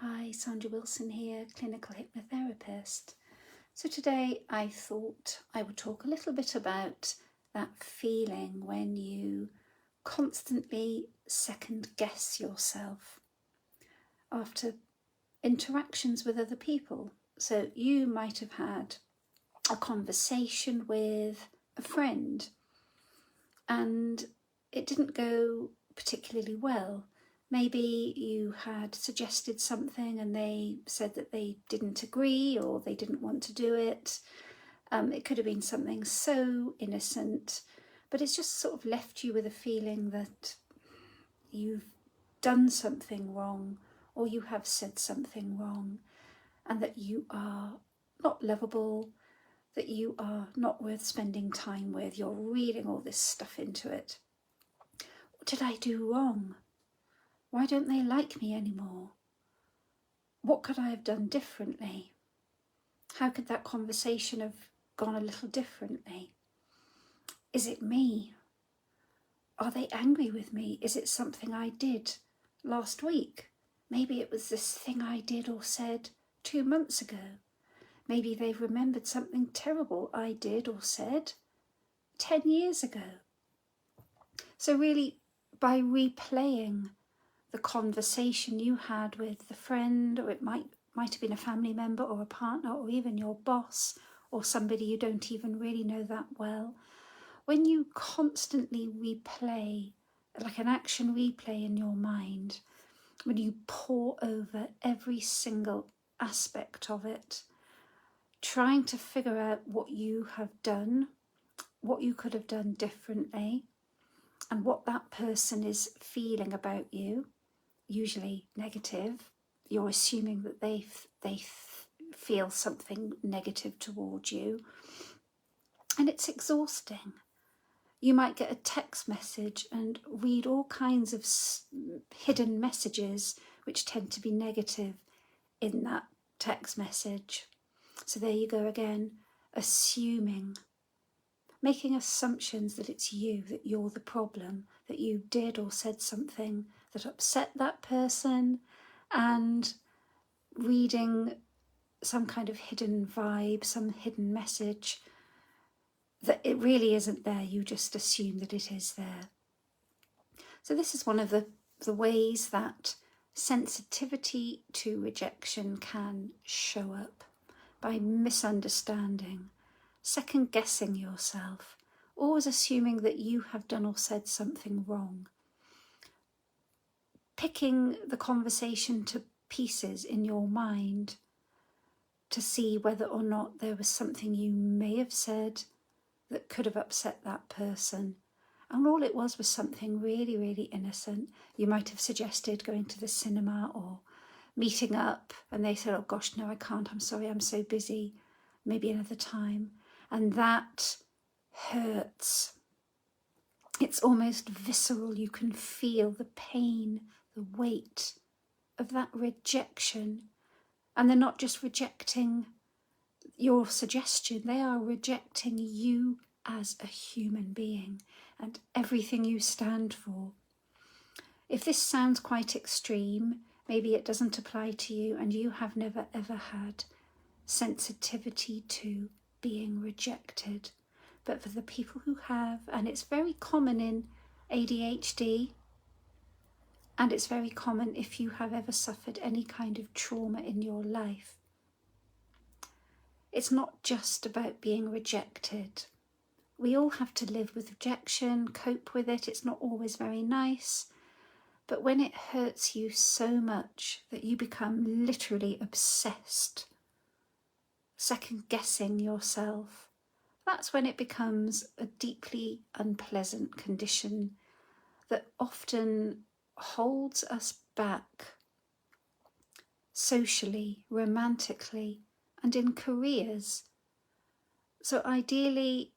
Hi, Sandra Wilson here, clinical hypnotherapist. So today I thought I would talk a little bit about that feeling when you constantly second guess yourself after interactions with other people. So you might have had a conversation with a friend and it didn't go particularly well. Maybe you had suggested something and they said that they didn't agree or they didn't want to do it. It could have been something so innocent, but it's just sort of left you with a feeling that you've done something wrong or you have said something wrong and that you are not lovable, that you are not worth spending time with. You're reading all this stuff into it. What did I do wrong? Why don't they like me anymore? What could I have done differently? How could that conversation have gone a little differently? Is it me? Are they angry with me? Is it something I did last week? Maybe it was this thing I did or said 2 months ago. Maybe they've remembered something terrible I did or said 10 years ago. So really, by replaying the conversation you had with the friend, or it might have been a family member or a partner or even your boss or somebody you don't even really know that well, when you constantly replay, like an action replay in your mind, when you pore over every single aspect of it, trying to figure out what you have done, what you could have done differently, and what that person is feeling about you, usually negative. You're assuming that they feel something negative towards you, and it's exhausting. You might get a text message and read all kinds of hidden messages which tend to be negative in that text message. So there you go again, assuming, making assumptions that it's you, that you're the problem, that you did or said something that upset that person, and reading some kind of hidden vibe, some hidden message that it really isn't there. You just assume that it is there. So this is one of the ways that sensitivity to rejection can show up, by misunderstanding, second guessing yourself, always assuming that you have done or said something wrong, picking the conversation to pieces in your mind to see whether or not there was something you may have said that could have upset that person. And all it was something really, really innocent. You might have suggested going to the cinema or meeting up, and they said, oh gosh, no, I can't, I'm sorry, I'm so busy, maybe another time. And that hurts. It's almost visceral. You can feel the pain, the weight of that rejection. And they're not just rejecting your suggestion, they are rejecting you as a human being and everything you stand for. If this sounds quite extreme, maybe it doesn't apply to you and you have never ever had sensitivity to being rejected. But for the people who have, and it's very common in ADHD, and it's very common if you have ever suffered any kind of trauma in your life, it's not just about being rejected. We all have to live with rejection, cope with it. It's not always very nice. But when it hurts you so much that you become literally obsessed, second guessing yourself, that's when it becomes a deeply unpleasant condition that often holds us back socially, romantically, and in careers. So ideally,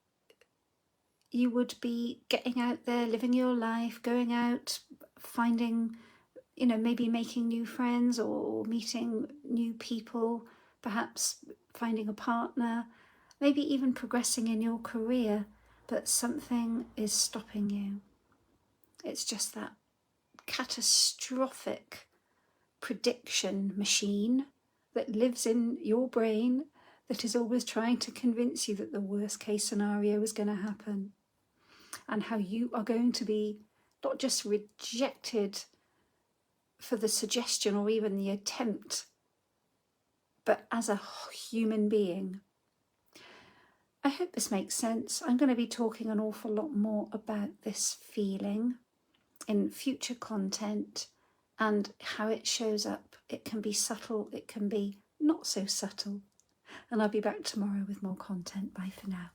you would be getting out there, living your life, going out, finding, maybe making new friends or meeting new people, perhaps finding a partner, maybe even progressing in your career, but something is stopping you. It's just that catastrophic prediction machine that lives in your brain that is always trying to convince you that the worst case scenario is going to happen, and how you are going to be not just rejected for the suggestion or even the attempt, but as a human being. I hope this makes sense. I'm going to be talking an awful lot more about this feeling in future content and how it shows up. It can be subtle, it can be not so subtle. And I'll be back tomorrow with more content. Bye for now.